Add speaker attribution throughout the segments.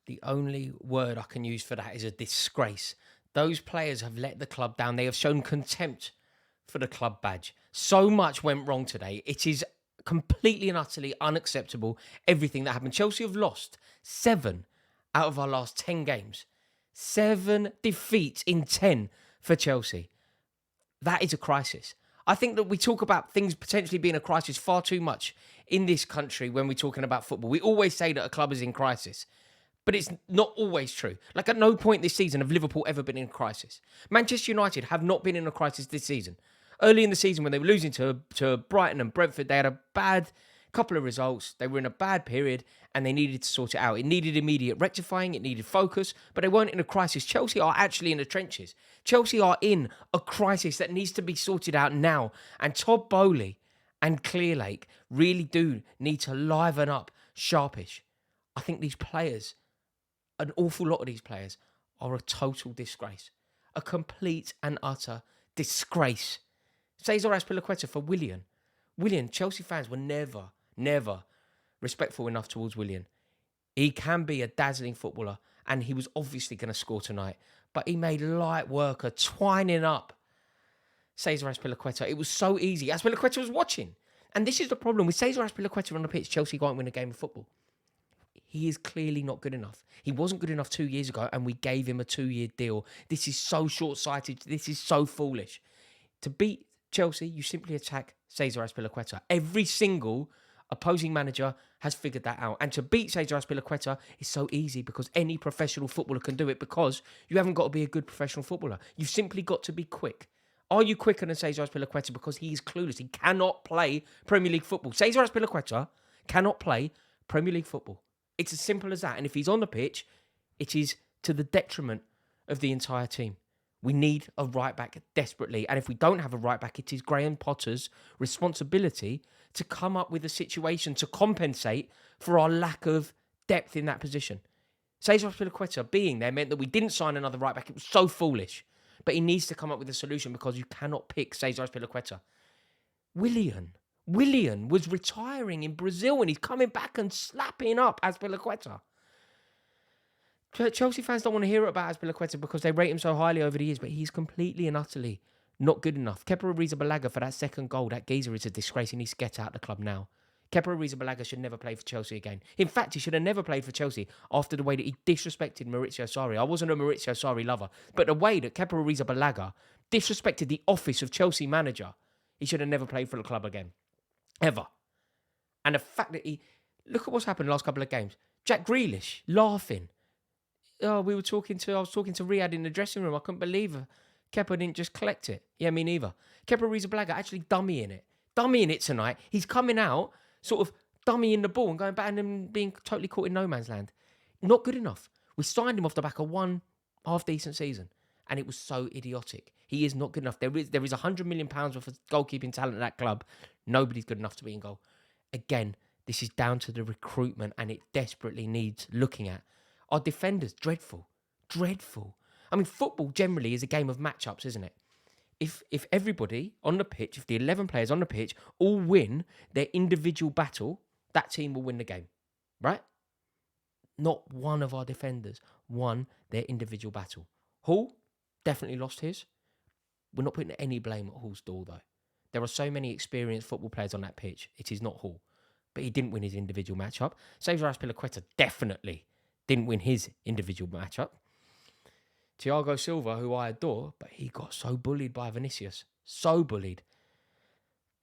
Speaker 1: The only word I can use for that is a disgrace. Those players have let the club down. They have shown contempt for the club badge. So much went wrong today. It is completely and utterly unacceptable, everything that happened. Chelsea have lost 7 out of our last 10 games. 7 defeats in 10 for Chelsea. That is a crisis. I think that we talk about things potentially being a crisis far too much in this country when we're talking about football. We always say that a club is in crisis, but it's not always true. Like, at no point this season have Liverpool ever been in a crisis. Manchester United have not been in a crisis this season. Early in the season, when they were losing to Brighton and Brentford, they had a bad couple of results. They were in a bad period and they needed to sort it out. It needed immediate rectifying. It needed focus, but they weren't in a crisis. Chelsea are actually in the trenches. Chelsea are in a crisis that needs to be sorted out now. And Todd Bowley and Clearlake really do need to liven up Sharpish. I think these players, an awful lot of these players, are a total disgrace. A complete and utter disgrace. Cesar Azpilicueta for Willian. Chelsea fans were never respectful enough towards Willian. He can be a dazzling footballer, and he was obviously going to score tonight, but he made light work of twining up Cesar Azpilicueta. It was so easy. Azpilicueta was watching. And this is the problem. With Cesar Azpilicueta on the pitch, Chelsea can't win a game of football. He is clearly not good enough. He wasn't good enough 2 years ago, and we gave him a 2-year deal. This is so short-sighted. This is so foolish. To beat Chelsea, you simply attack Cesar Azpilicueta. Every single opposing manager has figured that out. And to beat Cesar Azpilicueta is so easy because any professional footballer can do it, because you haven't got to be a good professional footballer. You've simply got to be quick. Are you quicker than Cesar Azpilicueta? Because he is clueless. He cannot play Premier League football. Cesar Azpilicueta cannot play Premier League football. It's as simple as that. And if he's on the pitch, it is to the detriment of the entire team. We need a right back desperately. And if we don't have a right back, it is Graham Potter's responsibility to come up with a situation to compensate for our lack of depth in that position. Cesar Azpilicueta being there meant that we didn't sign another right back. It was so foolish. But he needs to come up with a solution, because you cannot pick Cesar Azpilicueta. Willian was retiring in Brazil and he's coming back and slapping up Azpilicueta. Chelsea fans don't want to hear about Azpilicueta because they rate him so highly over the years, but he's completely and utterly not good enough. Kepa Arrizabalaga for that second goal, that geezer is a disgrace. He needs to get out of the club now. Kepa Arrizabalaga should never play for Chelsea again. In fact, he should have never played for Chelsea after the way that he disrespected Maurizio Sarri. I wasn't a Maurizio Sarri lover, but the way that Kepa Arrizabalaga disrespected the office of Chelsea manager, he should have never played for the club again. Ever. And the fact that look at what's happened the last couple of games. Jack Grealish laughing. I was talking to Riyad in the dressing room. I couldn't believe Kepa didn't just collect it. Yeah, me neither. Kepa Arrizabalaga actually dummying it tonight. He's coming out, sort of dummying the ball and going back and then being totally caught in no man's land. Not good enough. We signed him off the back of one half-decent season, and it was so idiotic. He is not good enough. There is £100 million worth of goalkeeping talent at that club. Nobody's good enough to be in goal. Again, this is down to the recruitment, and it desperately needs looking at. Our defenders, dreadful. I mean, football generally is a game of matchups, isn't it? If everybody on the pitch, if the 11 players on the pitch all win their individual battle, that team will win the game, right? Not one of our defenders won their individual battle. Hall definitely lost his. We're not putting any blame at Hall's door, though. There are so many experienced football players on that pitch. It is not Hall. But he didn't win his individual matchup. Cesar Azpilicueta definitely didn't win his individual matchup. Thiago Silva, who I adore, but he got so bullied by Vinicius. So bullied.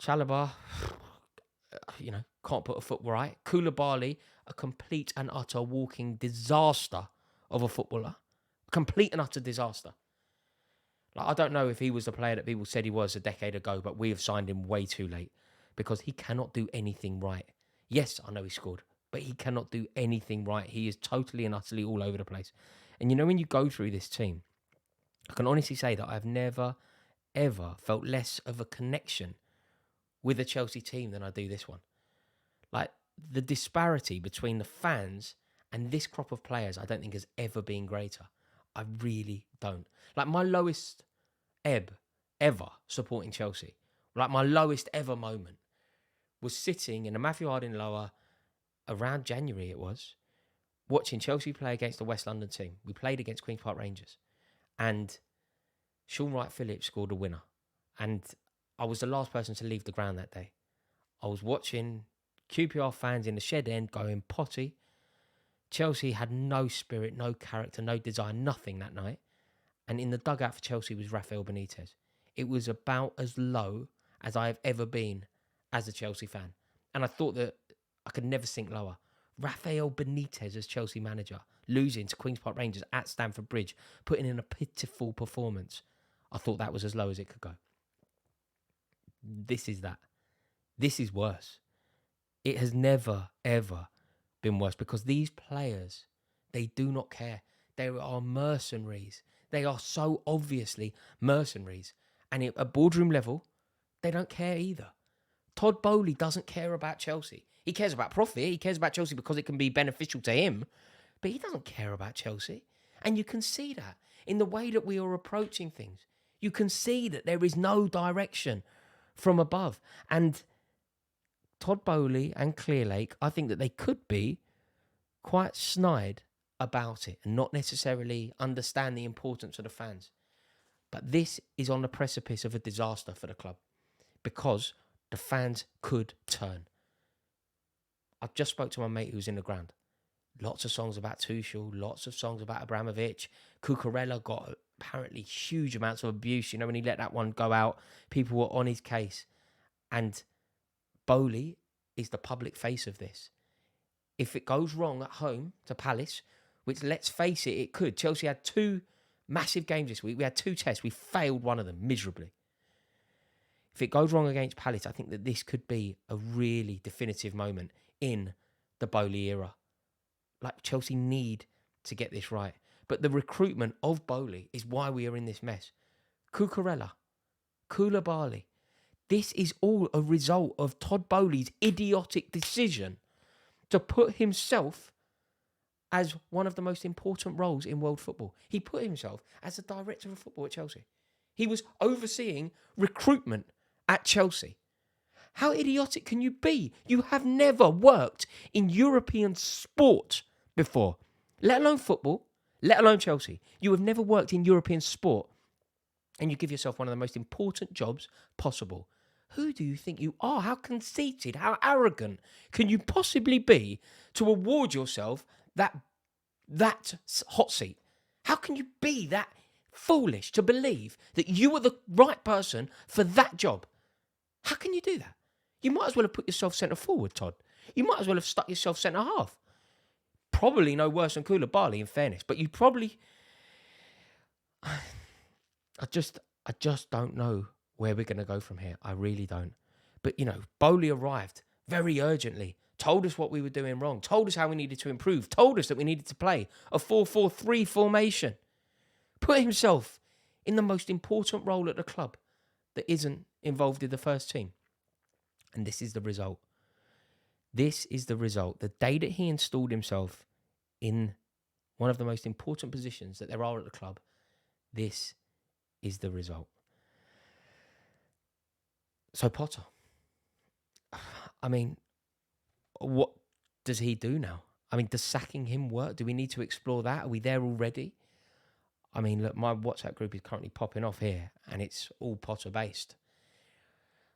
Speaker 1: Chalobah, can't put a foot right. Koulibaly, a complete and utter walking disaster of a footballer. Complete and utter disaster. Like, I don't know if he was the player that people said he was a decade ago, but we have signed him way too late because he cannot do anything right. Yes, I know he scored, but he cannot do anything right. He is totally and utterly all over the place. And when you go through this team, I can honestly say that I've never, ever felt less of a connection with a Chelsea team than I do this one. Like, the disparity between the fans and this crop of players, I don't think has ever been greater. I really don't. Like, my lowest ebb ever supporting Chelsea, like my lowest ever moment, was sitting in a Matthew Harding lower around January it was, watching Chelsea play against the West London team. We played against Queen's Park Rangers. And Sean Wright-Phillips scored a winner. And I was the last person to leave the ground that day. I was watching QPR fans in the shed end going potty. Chelsea had no spirit, no character, no desire, nothing that night. And in the dugout for Chelsea was Rafael Benitez. It was about as low as I have ever been as a Chelsea fan. And I thought that I could never sink lower. Rafael Benitez as Chelsea manager, losing to Queen's Park Rangers at Stamford Bridge, putting in a pitiful performance. I thought that was as low as it could go. This is that. This is worse. It has never, ever been worse because these players, they do not care. They are mercenaries. They are so obviously mercenaries. And at boardroom level, they don't care either. Todd Boehly doesn't care about Chelsea. He cares about profit. He cares about Chelsea because it can be beneficial to him. But he doesn't care about Chelsea. And you can see that in the way that we are approaching things. You can see that there is no direction from above. And Todd Boehly and Clearlake, I think that they could be quite snide about it and not necessarily understand the importance of the fans. But this is on the precipice of a disaster for the club because the fans could turn. I've just spoke to my mate who's in the ground. Lots of songs about Tuchel, lots of songs about Abramovich. Cucurella got apparently huge amounts of abuse. You know, when he let that one go out, people were on his case. And Boehly is the public face of this. If it goes wrong at home to Palace, which let's face it, it could. Chelsea had 2 massive games this week. We had 2 tests. We failed one of them miserably. If it goes wrong against Palace, I think that this could be a really definitive moment in the Boehly era. Like, Chelsea need to get this right. But the recruitment of Boehly is why we are in this mess. Cucurella, Koulibaly. This is all a result of Todd Boehly's idiotic decision to put himself as one of the most important roles in world football. He put himself as the director of football at Chelsea. He was overseeing recruitment at Chelsea. How idiotic can you be? You have never worked in European sport before, let alone football, let alone Chelsea. You have never worked in European sport, and you give yourself one of the most important jobs possible. Who do you think you are? How conceited, how arrogant can you possibly be to award yourself that hot seat? How can you be that foolish to believe that you are the right person for that job? How can you do that? You might as well have put yourself centre forward, Todd. You might as well have stuck yourself centre half. Probably no worse than Koulibaly, in fairness, but you probably... I just don't know where we're going to go from here. I really don't. But, you know, Boehly arrived very urgently, told us what we were doing wrong, told us how we needed to improve, told us that we needed to play a 4-4-3 formation, put himself in the most important role at the club that isn't involved in the first team. And this is the result. This is the result. The day that he installed himself in one of the most important positions that there are at the club, this is the result. So Potter, I mean, what does he do now? I mean, does sacking him work? Do we need to explore that? Are we there already? I mean, look, my WhatsApp group is currently popping off here, and it's all Potter based.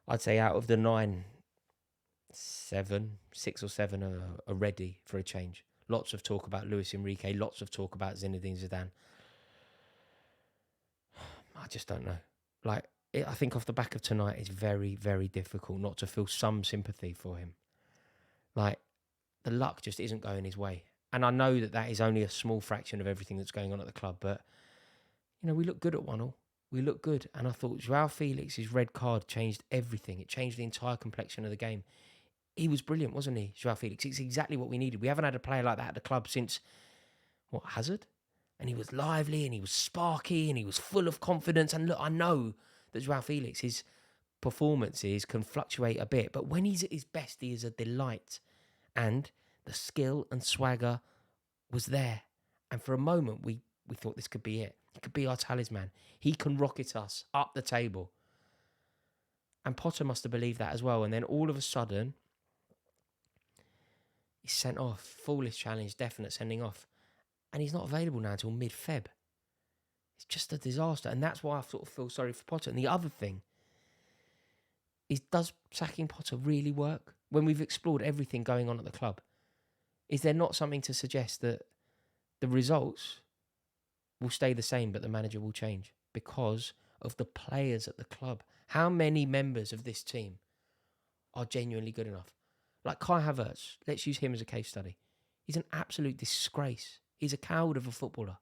Speaker 1: I'd say out of the 9, 6 or 7 are ready for a change. Lots of talk about Luis Enrique, lots of talk about Zinedine Zidane. I just don't know. I think off the back of tonight, it's very, very difficult not to feel some sympathy for him. The luck just isn't going his way. And I know that is only a small fraction of everything that's going on at the club, but, you know, we look good at 1-1. We look good. And I thought Joao Felix's red card changed everything. It changed the entire complexion of the game. He was brilliant, wasn't he, Joao Felix? It's exactly what we needed. We haven't had a player like that at the club since, Hazard? And he was lively and he was sparky and he was full of confidence. And look, I know that Joao Felix, his performances can fluctuate a bit, but when he's at his best, he is a delight. And the skill and swagger was there. And for a moment, we thought this could be it. It could be our talisman. He can rocket us up the table. And Potter must have believed that as well. And then all of a sudden, He's sent off. Foolish challenge, definite sending off. And he's not available now until mid-Feb. It's just a disaster. And that's why I sort of feel sorry for Potter. And the other thing is, does sacking Potter really work? When we've explored everything going on at the club, is there not something to suggest that the results will stay the same, but the manager will change because of the players at the club? How many members of this team are genuinely good enough? Like Kai Havertz, let's use him as a case study. He's an absolute disgrace. He's a coward of a footballer.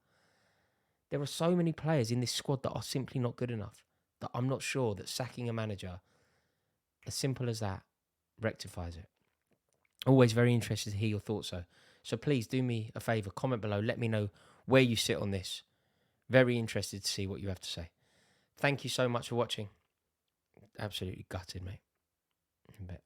Speaker 1: There are so many players in this squad that are simply not good enough that I'm not sure that sacking a manager, as simple as that, rectifies it. Always very interested to hear your thoughts, though. So please do me a favour, comment below, let me know where you sit on this. Very interested to see what you have to say. Thank you so much for watching. Absolutely gutted, mate. In a bit.